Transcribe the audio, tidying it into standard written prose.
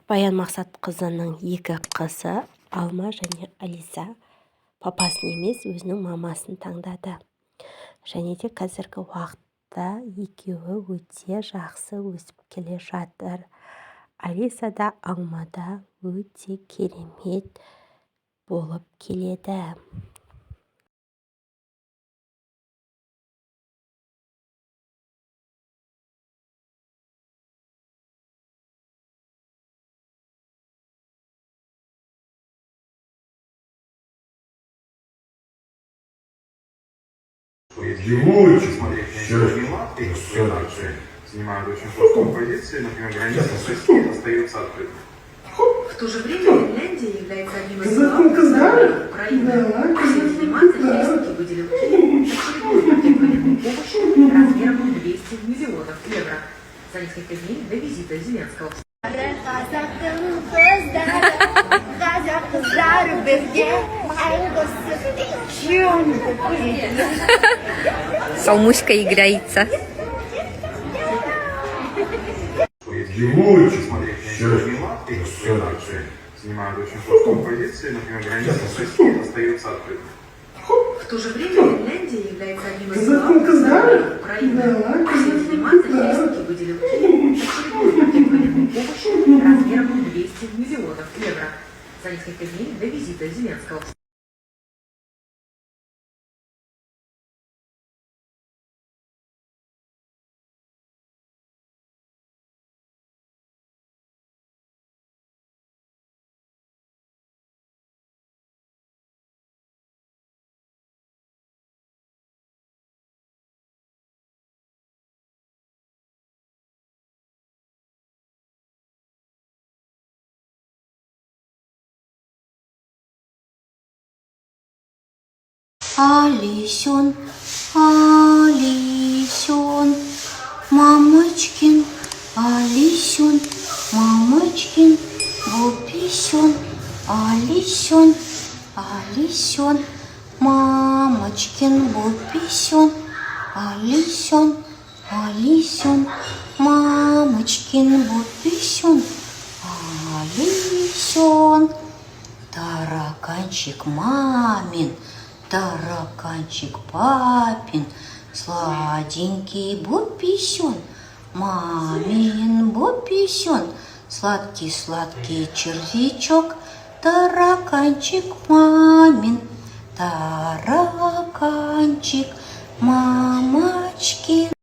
Баян Мақсатқызының екі қызы Алма және Алиса папасын емес, өзінің мамасын таңдады. Және де қазіргі уақытта екеуі өте жақсы өсіп келе жатыр. Алиса да Алмада өте керемет болып келеді. Занимают очень жесткую позицию, например, граница с Россией остается открытой. В то же время Финляндия является одним из главных союзников Украины. Все заниматься Хельсинки выделил Киеву очередной пакет военной помощи размером 200 миллионов евро за несколько дней до визита Зеленского. Салмуська играется. Занимают очень жесткую позицию, например, граница с Россией остается открытой. В то же время Финляндия является одним из главных союзников Украины. Все заниматься Хельсинки выделил Киеву очередной пакет военной помощи размером 200 миллионов евро за несколько дней до визита Зеленского. Алисюн, Алисюн, мамочкин, Алисюн, мамочкин, Буписюн, Алисюн, Алисюн, мамочкин, Буписюн, Алисюн, Алисюн, мамочкин, Буписюн, Алисюн, тараканчик мамин, тараканчик папин, сладенький Буписюн, мамин Буписюн, сладкий-сладкий червячок, тараканчик мамин, тараканчик мамочкин.